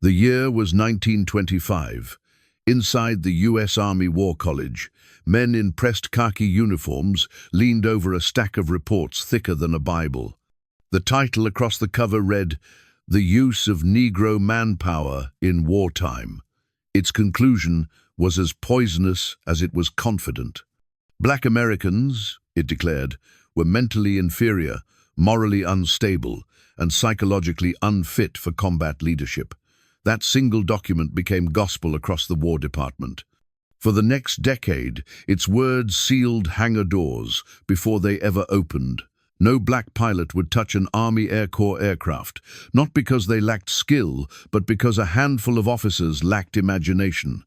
The year was 1925. Inside the U.S. Army War College, men in pressed khaki uniforms leaned over a stack of reports thicker than a Bible. The title across the cover read, "The Use of Negro Manpower in Wartime." Its conclusion was as poisonous as it was confident. Black Americans, it declared, were mentally inferior, morally unstable, and psychologically unfit for combat leadership. That single document became gospel across the War Department. For the next decade, its words sealed hangar doors before they ever opened. No black pilot would touch an Army Air Corps aircraft, not because they lacked skill, but because a handful of officers lacked imagination.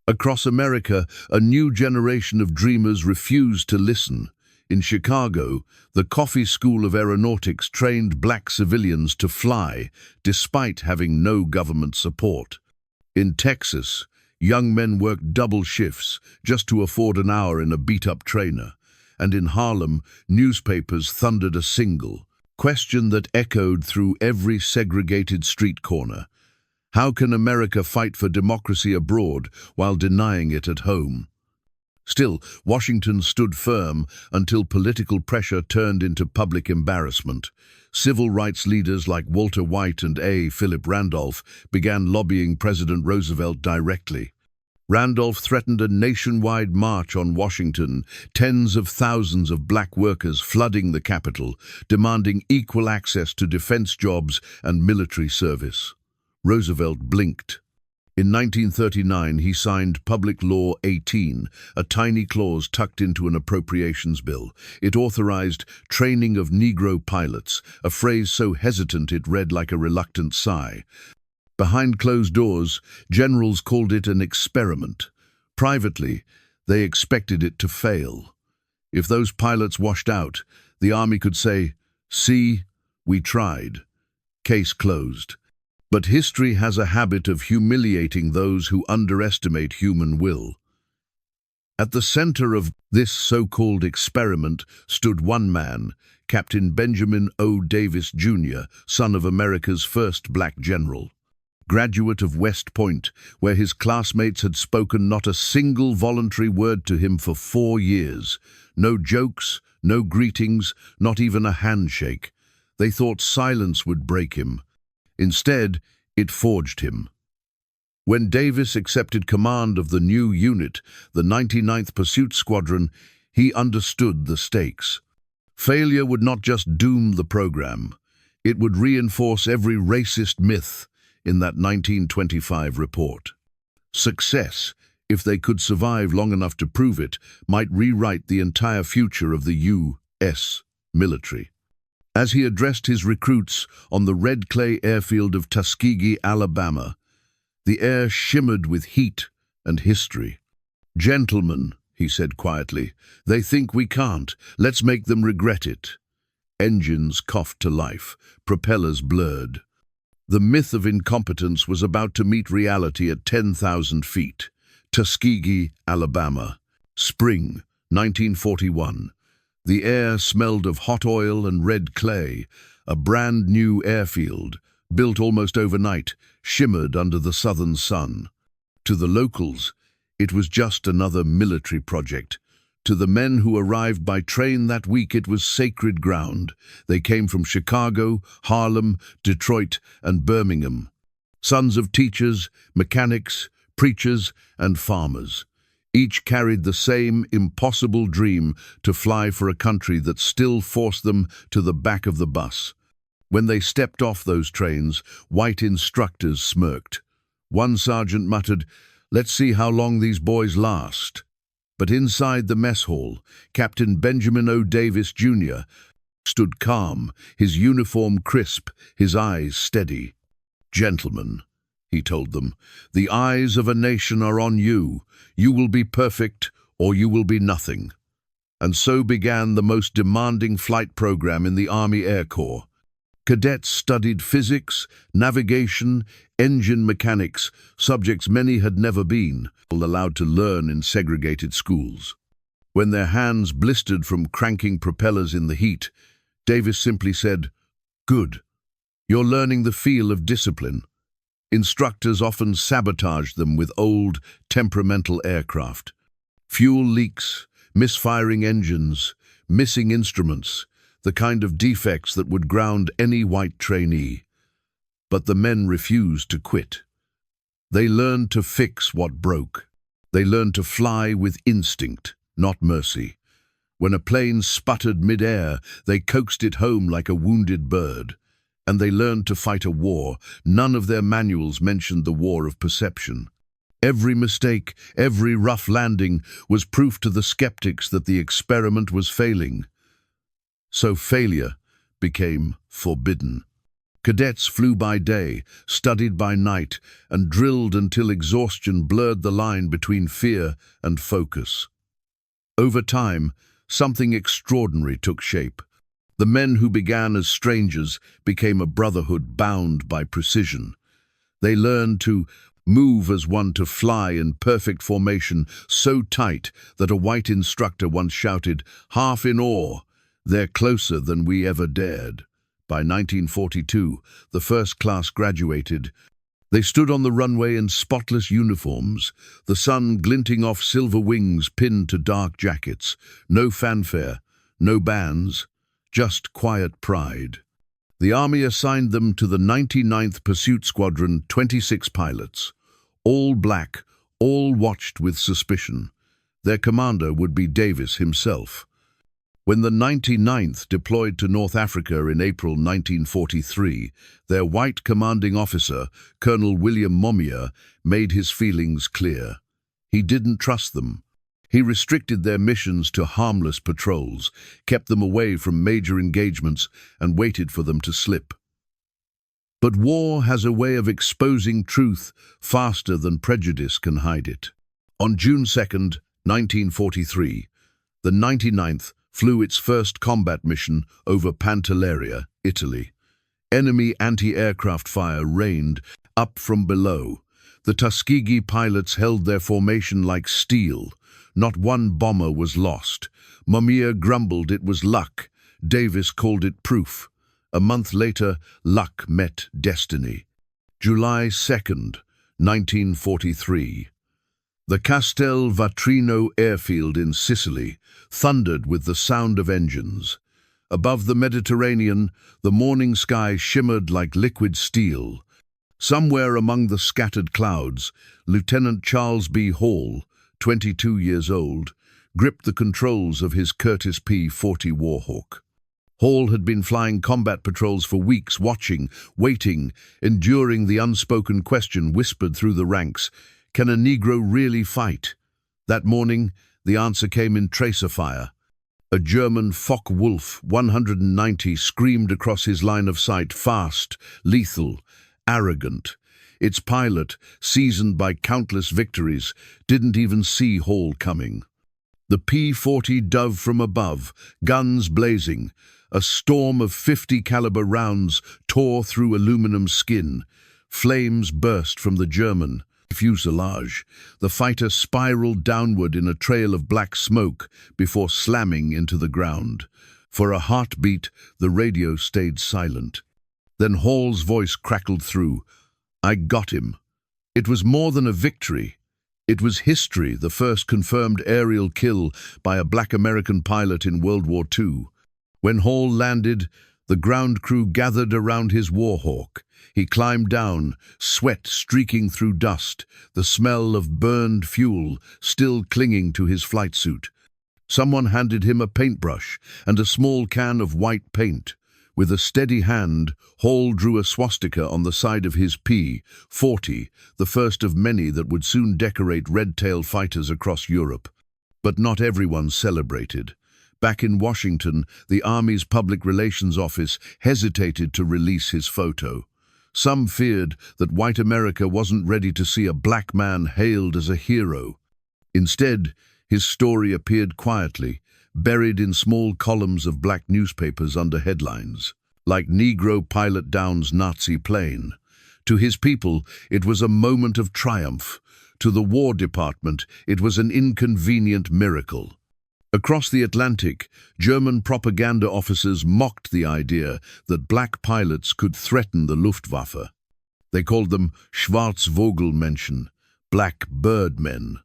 Across America, a new generation of dreamers refused to listen. In Chicago, the Coffee School of Aeronautics trained black civilians to fly, despite having no government support. In Texas, young men worked double shifts just to afford an hour in a beat-up trainer. And in Harlem, newspapers thundered a single question that echoed through every segregated street corner. How can America fight for democracy abroad while denying it at home? Still, Washington stood firm until political pressure turned into public embarrassment. Civil rights leaders like Walter White and A. Philip Randolph began lobbying President Roosevelt directly. Randolph threatened a nationwide march on Washington, tens of thousands of black workers flooding the Capitol, demanding equal access to defense jobs and military service. Roosevelt blinked. In 1939, he signed Public Law 18, a tiny clause tucked into an appropriations bill. It authorized training of Negro pilots, a phrase so hesitant it read like a reluctant sigh. Behind closed doors, generals called it an experiment. Privately, they expected it to fail. If those pilots washed out, the Army could say, "See, we tried. Case closed." But history has a habit of humiliating those who underestimate human will. At the center of this so-called experiment stood one man, Captain Benjamin O. Davis, Jr., son of America's first black general. Graduate of West Point, where his classmates had spoken not a single voluntary word to him for 4 years. No jokes, no greetings, not even a handshake. They thought silence would break him. Instead, it forged him. When Davis accepted command of the new unit, the 99th Pursuit Squadron, he understood the stakes. Failure would not just doom the program. It would reinforce every racist myth in that 1925 report. Success, if they could survive long enough to prove it, might rewrite the entire future of the U.S. military. As he addressed his recruits on the red clay airfield of Tuskegee, Alabama, the air shimmered with heat and history. "Gentlemen," he said quietly, "they think we can't. Let's make them regret it." Engines coughed to life, propellers blurred. The myth of incompetence was about to meet reality at 10,000 feet. Tuskegee, Alabama. Spring, 1941. The air smelled of hot oil and red clay. A brand new airfield, built almost overnight, shimmered under the southern sun. To the locals, it was just another military project. To the men who arrived by train that week, it was sacred ground. They came from Chicago, Harlem, Detroit, and Birmingham. Sons of teachers, mechanics, preachers, and farmers. Each carried the same impossible dream to fly for a country that still forced them to the back of the bus. When they stepped off those trains, white instructors smirked. One sergeant muttered, "Let's see how long these boys last." But inside the mess hall, Captain Benjamin O. Davis, Jr. stood calm, his uniform crisp, his eyes steady. "Gentlemen," he told them, "the eyes of a nation are on you. You will be perfect, or you will be nothing." And so began the most demanding flight program in the Army Air Corps. Cadets studied physics, navigation, engine mechanics, subjects many had never been allowed to learn in segregated schools. When their hands blistered from cranking propellers in the heat, Davis simply said, "Good. You're learning the feel of discipline." Instructors often sabotaged them with old, temperamental aircraft. Fuel leaks, misfiring engines, missing instruments, the kind of defects that would ground any white trainee. But the men refused to quit. They learned to fix what broke. They learned to fly with instinct, not mercy. When a plane sputtered mid-air, they coaxed it home like a wounded bird. And they learned to fight a war. None of their manuals mentioned the war of perception. Every mistake, every rough landing was proof to the skeptics that the experiment was failing. So failure became forbidden. Cadets flew by day, studied by night, and drilled until exhaustion blurred the line between fear and focus. Over time, something extraordinary took shape. The men who began as strangers became a brotherhood bound by precision. They learned to move as one, to fly in perfect formation, so tight that a white instructor once shouted, half in awe, "They're closer than we ever dared." By 1942, the first class graduated. They stood on the runway in spotless uniforms, the sun glinting off silver wings pinned to dark jackets. No fanfare, no bands, just quiet pride. The Army assigned them to the 99th Pursuit Squadron, 26 pilots. All black, all watched with suspicion. Their commander would be Davis himself. When the 99th deployed to North Africa in April 1943, their white commanding officer, Colonel William Momia, made his feelings clear. He didn't trust them. He restricted their missions to harmless patrols, kept them away from major engagements, and waited for them to slip. But war has a way of exposing truth faster than prejudice can hide it. On June 2, 1943, the 99th flew its first combat mission over Pantelleria, Italy. Enemy anti-aircraft fire rained up from below. The Tuskegee pilots held their formation like steel. Not one bomber was lost. Momia grumbled it was luck. Davis called it proof. A month later, luck met destiny. July 2, 1943. The Castel Vatrino airfield in Sicily thundered with the sound of engines. Above the Mediterranean, the morning sky shimmered like liquid steel. Somewhere among the scattered clouds, Lieutenant Charles B. Hall, 22 years old, gripped the controls of his Curtiss P-40 Warhawk. Hall had been flying combat patrols for weeks, watching, waiting, enduring the unspoken question whispered through the ranks, "Can a Negro really fight?" That morning, the answer came in tracer fire. A German Focke-Wulf 190 screamed across his line of sight, fast, lethal, arrogant. Its pilot, seasoned by countless victories, didn't even see Hall coming. The P-40 dove from above, guns blazing. A storm of 50 caliber rounds tore through aluminum skin. Flames burst from the German fuselage. The fighter spiraled downward in a trail of black smoke before slamming into the ground. For a heartbeat, the radio stayed silent. Then Hall's voice crackled through. "I got him." It was more than a victory. It was history, the first confirmed aerial kill by a black American pilot in World War II. When Hall landed, the ground crew gathered around his Warhawk. He climbed down, sweat streaking through dust, the smell of burned fuel still clinging to his flight suit. Someone handed him a paintbrush and a small can of white paint. With a steady hand, Hall drew a swastika on the side of his P-40, the first of many that would soon decorate red-tailed fighters across Europe. But not everyone celebrated. Back in Washington, the Army's Public Relations Office hesitated to release his photo. Some feared that white America wasn't ready to see a black man hailed as a hero. Instead, his story appeared quietly, buried in small columns of black newspapers under headlines, like Negro pilot downs Nazi plane. To his people, it was a moment of triumph. To the War Department, it was an inconvenient miracle. Across the Atlantic, German propaganda officers mocked the idea that black pilots could threaten the Luftwaffe. They called them Schwarzvogelmenschen, black bird men.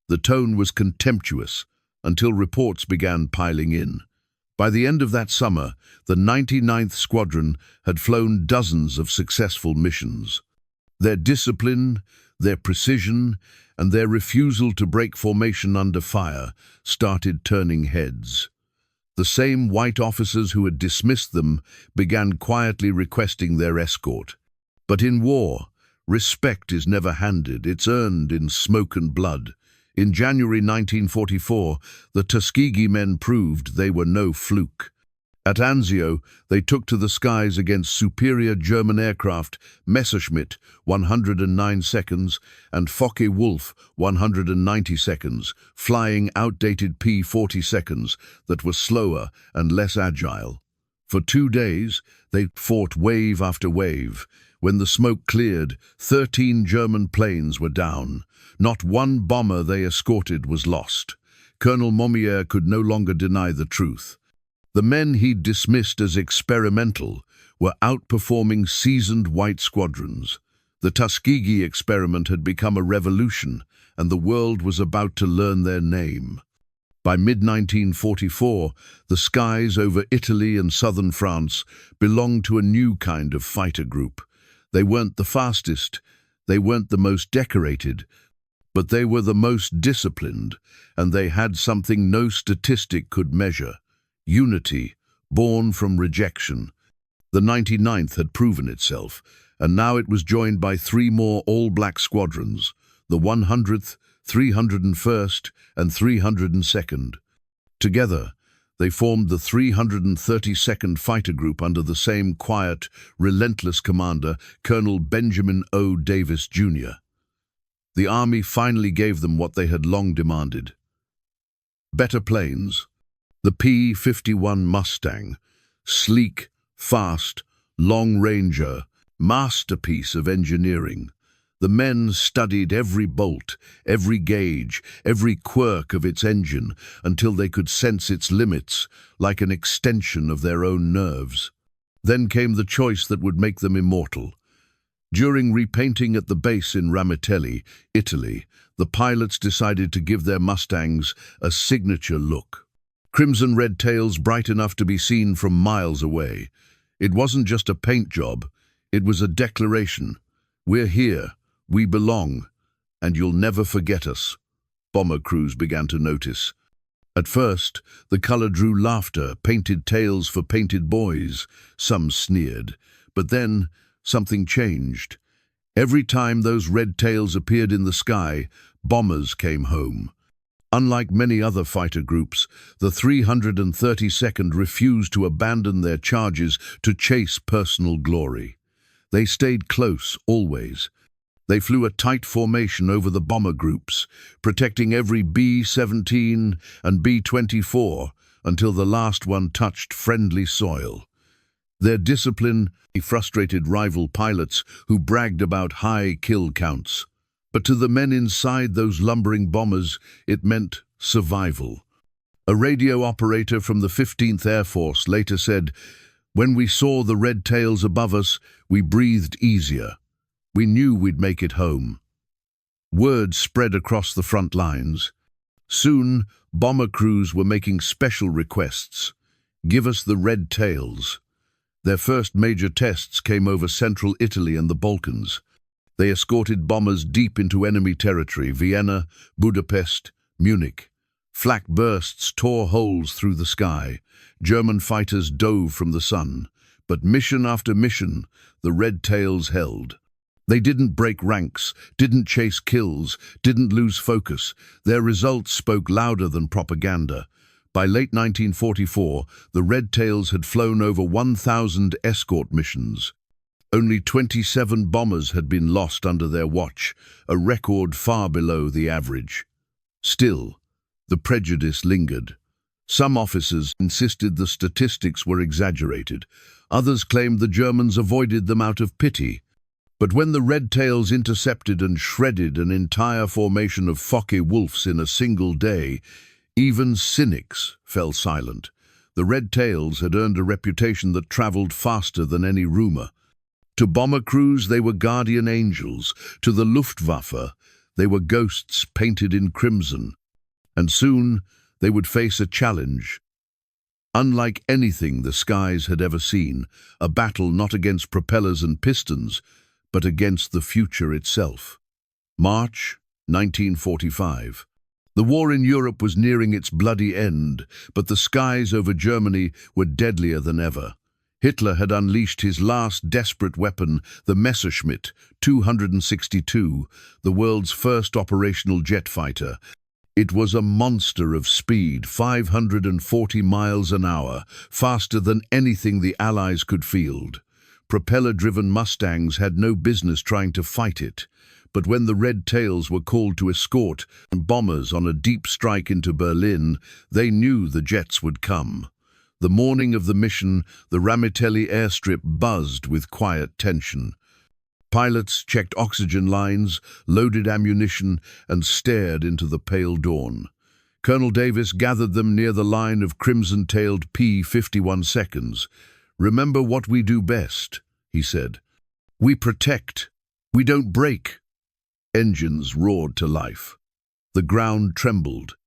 The tone was contemptuous until reports began piling in. By the end of that summer, the 99th Squadron had flown dozens of successful missions. Their discipline, their precision, and their refusal to break formation under fire started turning heads. The same white officers who had dismissed them began quietly requesting their escort. But in war, respect is never handed, it's earned in smoke and blood. In January 1944, the Tuskegee men proved they were no fluke. At Anzio, they took to the skies against superior German aircraft Messerschmitt 109 seconds and Focke-Wulf 190 seconds, flying outdated P-40 seconds that were slower and less agile. For 2 days, they fought wave after wave. When the smoke cleared, 13 German planes were down. Not one bomber they escorted was lost. Colonel Momier could no longer deny the truth. The men he'd dismissed as experimental were outperforming seasoned white squadrons. The Tuskegee experiment had become a revolution, and the world was about to learn their name. By mid-1944, the skies over Italy and southern France belonged to a new kind of fighter group. They weren't the fastest, they weren't the most decorated, but they were the most disciplined, and they had something no statistic could measure: unity, born from rejection. The 99th had proven itself, and now it was joined by 3 more all-black squadrons, the 100th, 301st, and 302nd. Together, they formed the 332nd Fighter Group under the same quiet, relentless commander, Colonel Benjamin O. Davis, Jr. The Army finally gave them what they had long demanded: better planes. The P-51 Mustang, sleek, fast, long-ranger, masterpiece of engineering. The men studied every bolt, every gauge, every quirk of its engine until they could sense its limits, like an extension of their own nerves. Then came the choice that would make them immortal. During repainting at the base in Ramitelli, Italy, the pilots decided to give their Mustangs a signature look. Crimson red tails bright enough to be seen from miles away. It wasn't just a paint job, it was a declaration. We're here, we belong, and you'll never forget us. Bomber crews began to notice. At first, the color drew laughter, painted tails for painted boys. Some sneered. But then, something changed. Every time those red tails appeared in the sky, bombers came home. Unlike many other fighter groups, the 332nd refused to abandon their charges to chase personal glory. They stayed close, always. They flew a tight formation over the bomber groups, protecting every B-17 and B-24 until the last one touched friendly soil. Their discipline frustrated rival pilots who bragged about high kill counts. But to the men inside those lumbering bombers, it meant survival. A radio operator from the 15th Air Force later said, "When we saw the red tails above us, we breathed easier. We knew we'd make it home." Word spread across the front lines. Soon, bomber crews were making special requests. "Give us the red tails." Their first major tests came over central Italy and the Balkans. They escorted bombers deep into enemy territory: Vienna, Budapest, Munich. Flak bursts tore holes through the sky. German fighters dove from the sun. But mission after mission, the red tails held. They didn't break ranks, didn't chase kills, didn't lose focus. Their results spoke louder than propaganda. By late 1944, the red tails had flown over 1,000 escort missions. Only 27 bombers had been lost under their watch, a record far below the average. Still, the prejudice lingered. Some officers insisted the statistics were exaggerated. Others claimed the Germans avoided them out of pity. But when the red tails intercepted and shredded an entire formation of Focke-Wulfs in a single day, even cynics fell silent. The red tails had earned a reputation that traveled faster than any rumor. To bomber crews, they were guardian angels. To the Luftwaffe, they were ghosts painted in crimson. And soon, they would face a challenge. Unlike anything the skies had ever seen, a battle not against propellers and pistons, but against the future itself. March 1945. The war in Europe was nearing its bloody end, but the skies over Germany were deadlier than ever. Hitler had unleashed his last desperate weapon, the Messerschmitt 262, the world's first operational jet fighter. It was a monster of speed, 540 miles an hour, faster than anything the Allies could field. Propeller-driven Mustangs had no business trying to fight it. But when the Red Tails were called to escort bombers on a deep strike into Berlin, they knew the jets would come. The morning of the mission, the Ramitelli airstrip buzzed with quiet tension. Pilots checked oxygen lines, loaded ammunition, and stared into the pale dawn. Colonel Davis gathered them near the line of crimson-tailed P-51 seconds. "Remember what we do best," he said. "We protect. We don't break." Engines roared to life. The ground trembled.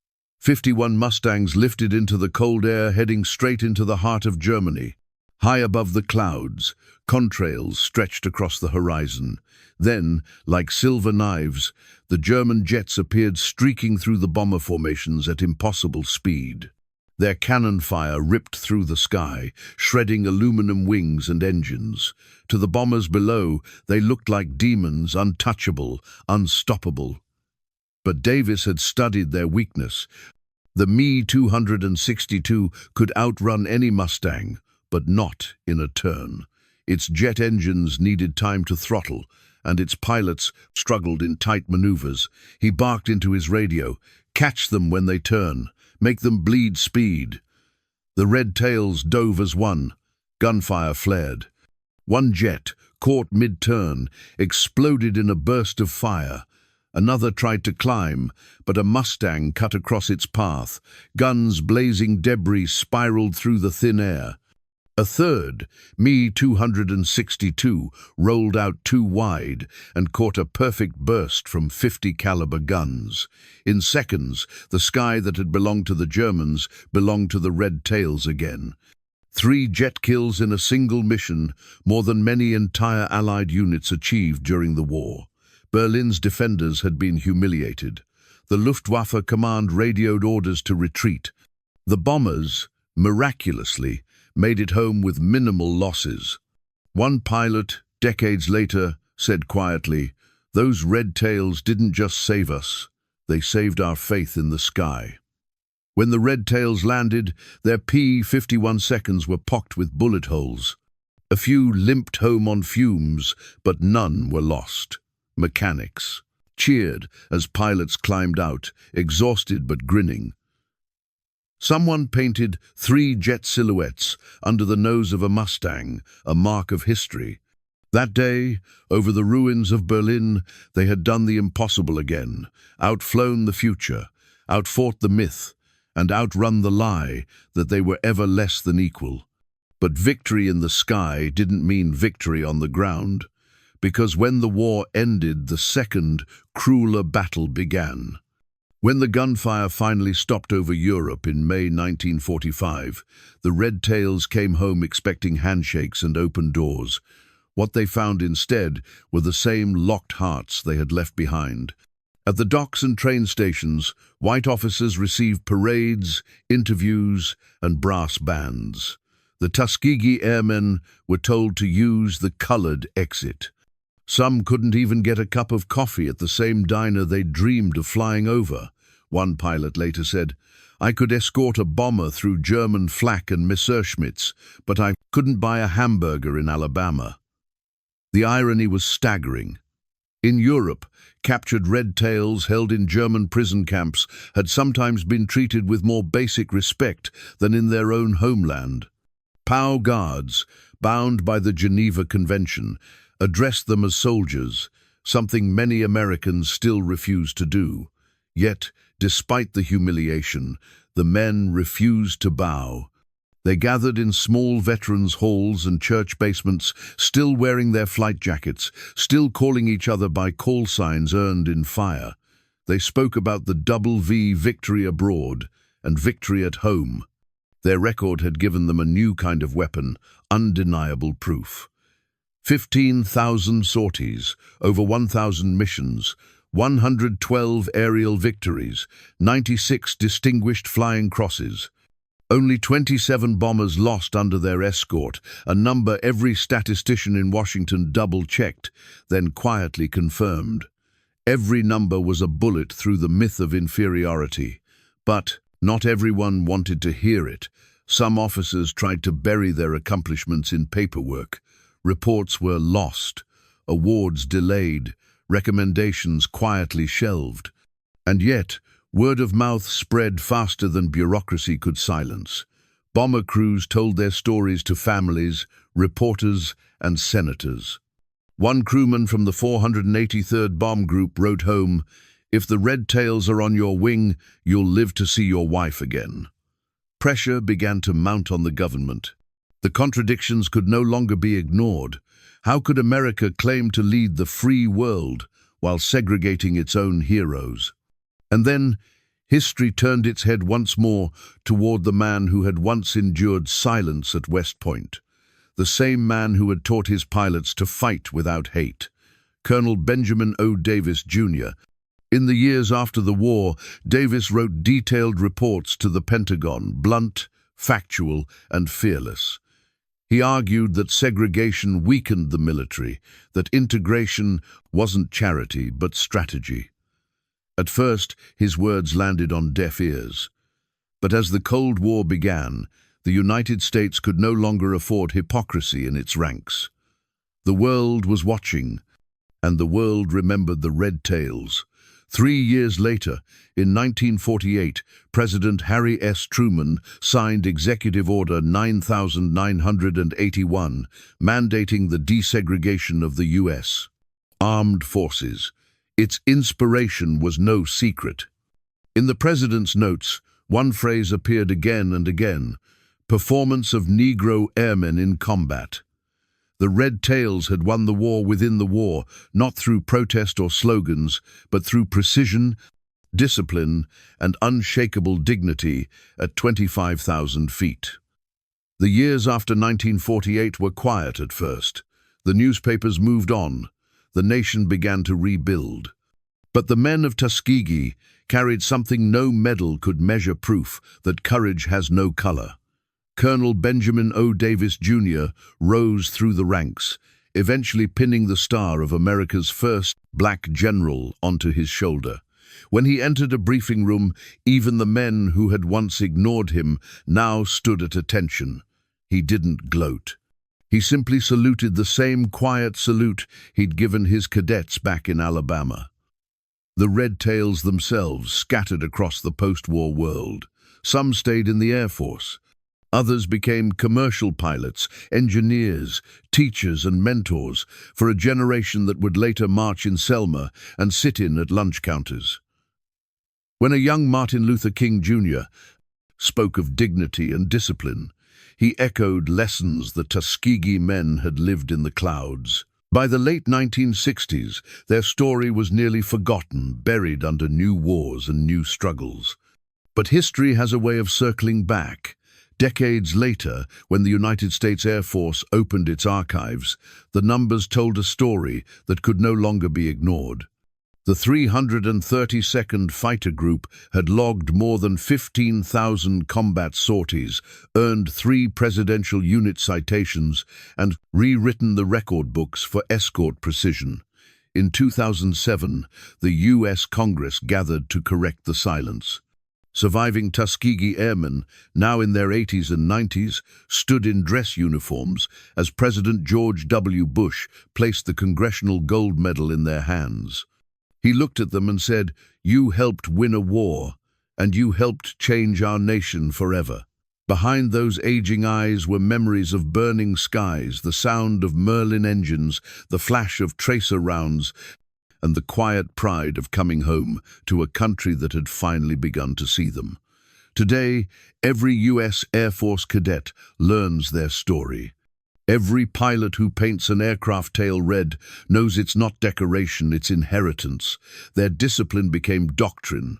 51 Mustangs lifted into the cold air, heading straight into the heart of Germany. High above the clouds, contrails stretched across the horizon. Then, like silver knives, the German jets appeared streaking through the bomber formations at impossible speed. Their cannon fire ripped through the sky, shredding aluminum wings and engines. To the bombers below, they looked like demons, untouchable, unstoppable. But Davis had studied their weakness. The Me-262 could outrun any Mustang, but not in a turn. Its jet engines needed time to throttle, and its pilots struggled in tight maneuvers. He barked into his radio, "Catch them when they turn. Make them bleed speed." The Red Tails dove as one. Gunfire flared. One jet, caught mid-turn, exploded in a burst of fire. Another tried to climb, but a Mustang cut across its path. Guns blazing debris spiraled through the thin air. A third, Me-262, rolled out too wide and caught a perfect burst from 50 caliber guns. In seconds, the sky that had belonged to the Germans belonged to the Red Tails again. 3 jet kills in a single mission, more than many entire Allied units achieved during the war. Berlin's defenders had been humiliated. The Luftwaffe command radioed orders to retreat. The bombers, miraculously, made it home with minimal losses. One pilot, decades later, said quietly, "Those Red Tails didn't just save us, they saved our faith in the sky." When the Red Tails landed, their P-51 seconds were pocked with bullet holes. A few limped home on fumes, but none were lost. Mechanics cheered as pilots climbed out, exhausted but grinning. Someone painted 3 jet silhouettes under the nose of a Mustang, a mark of history. That day, over the ruins of Berlin, they had done the impossible again, outflown the future, outfought the myth, and outrun the lie that they were ever less than equal. But victory in the sky didn't mean victory on the ground, because when the war ended, the second, crueler battle began. When the gunfire finally stopped over Europe in May 1945, the Red Tails came home expecting handshakes and open doors. What they found instead were the same locked hearts they had left behind. At the docks and train stations, white officers received parades, interviews, and brass bands. The Tuskegee airmen were told to use the colored exit. Some couldn't even get a cup of coffee at the same diner they dreamed of flying over. One pilot later said, "I could escort a bomber through German flak and Messerschmitts, but I couldn't buy a hamburger in Alabama." The irony was staggering. In Europe, captured Red Tails held in German prison camps had sometimes been treated with more basic respect than in their own homeland. POW guards, bound by the Geneva Convention, addressed them as soldiers, something many Americans still refuse to do. Yet, despite the humiliation, the men refused to bow. They gathered in small veterans' halls and church basements, still wearing their flight jackets, still calling each other by call signs earned in fire. They spoke about the double V victory abroad and victory at home. Their record had given them a new kind of weapon, undeniable proof. 15,000 sorties, over 1,000 missions, 112 aerial victories, 96 distinguished flying crosses. Only 27 bombers lost under their escort, a number every statistician in Washington double-checked, then quietly confirmed. Every number was a bullet through the myth of inferiority. But not everyone wanted to hear it. Some officers tried to bury their accomplishments in paperwork. Reports were lost, awards delayed, recommendations quietly shelved. And yet, word of mouth spread faster than bureaucracy could silence. Bomber crews told their stories to families, reporters, and senators. One crewman from the 483rd Bomb Group wrote home, "If the red tails are on your wing, you'll live to see your wife again." Pressure began to mount on the government. The contradictions could no longer be ignored. How could America claim to lead the free world while segregating its own heroes? And then, history turned its head once more toward the man who had once endured silence at West Point, the same man who had taught his pilots to fight without hate, Colonel Benjamin O. Davis, Jr. In the years after the war, Davis wrote detailed reports to the Pentagon, blunt, factual, and fearless. He argued that segregation weakened the military, that integration wasn't charity but strategy. At first, his words landed on deaf ears. But as the Cold War began, the United States could no longer afford hypocrisy in its ranks. The world was watching, and the world remembered the red tails. 3 years later, in 1948, President Harry S. Truman signed Executive Order 9981, mandating the desegregation of the U.S. Armed Forces. Its inspiration was no secret. In the President's notes, one phrase appeared again and again: performance of Negro airmen in combat. The Red Tails had won the war within the war, not through protest or slogans, but through precision, discipline, and unshakable dignity at 25,000 feet. The years after 1948 were quiet at first. The newspapers moved on. The nation began to rebuild. But the men of Tuskegee carried something no medal could measure: proof that courage has no color. Colonel Benjamin O. Davis, Jr. rose through the ranks, eventually pinning the star of America's first black general onto his shoulder. When he entered a briefing room, even the men who had once ignored him now stood at attention. He didn't gloat. He simply saluted the same quiet salute he'd given his cadets back in Alabama. The Red Tails themselves scattered across the post-war world. Some stayed in the Air Force. Others became commercial pilots, engineers, teachers, and mentors for a generation that would later march in Selma and sit in at lunch counters. When a young Martin Luther King, Jr. spoke of dignity and discipline, he echoed lessons the Tuskegee men had lived in the clouds. By the late 1960s, their story was nearly forgotten, buried under new wars and new struggles. But history has a way of circling back. Decades later, when the United States Air Force opened its archives, the numbers told a story that could no longer be ignored. The 332nd Fighter Group had logged more than 15,000 combat sorties, earned 3 presidential unit citations, and rewritten the record books for escort precision. In 2007, the U.S. Congress gathered to correct the silence. Surviving Tuskegee airmen, now in their 80s and 90s, stood in dress uniforms as President George W. Bush placed the Congressional Gold Medal in their hands. He looked at them and said, "You helped win a war, and you helped change our nation forever." Behind those aging eyes were memories of burning skies, the sound of Merlin engines, the flash of tracer rounds, and the quiet pride of coming home to a country that had finally begun to see them. Today, every U.S. Air Force cadet learns their story. Every pilot who paints an aircraft tail red knows it's not decoration, it's inheritance. Their discipline became doctrine.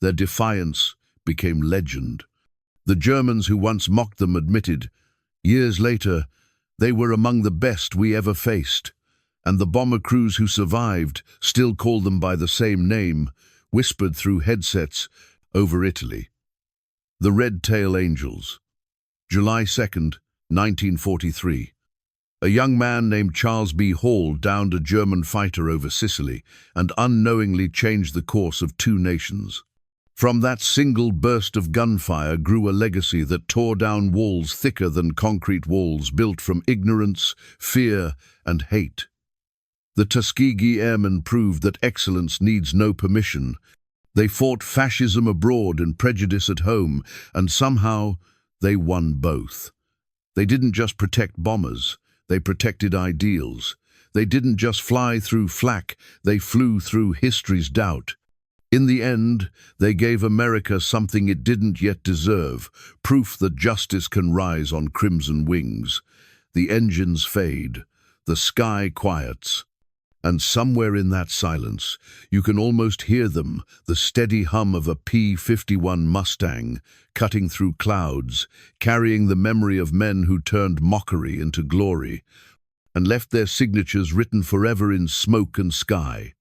Their defiance became legend. The Germans who once mocked them admitted, years later, they were among the best we ever faced. And the bomber crews who survived still called them by the same name, whispered through headsets over Italy. The Red Tail Angels. July 2nd, 1943. A young man named Charles B. Hall downed a German fighter over Sicily and unknowingly changed the course of two nations. From that single burst of gunfire grew a legacy that tore down walls thicker than concrete walls built from ignorance, fear, and hate. The Tuskegee Airmen proved that excellence needs no permission. They fought fascism abroad and prejudice at home, and somehow they won both. They didn't just protect bombers, they protected ideals. They didn't just fly through flak, they flew through history's doubt. In the end, they gave America something it didn't yet deserve, proof that justice can rise on crimson wings. The engines fade, the sky quiets, and somewhere in that silence, you can almost hear them, the steady hum of a P-51 Mustang, cutting through clouds, carrying the memory of men who turned mockery into glory, and left their signatures written forever in smoke and sky.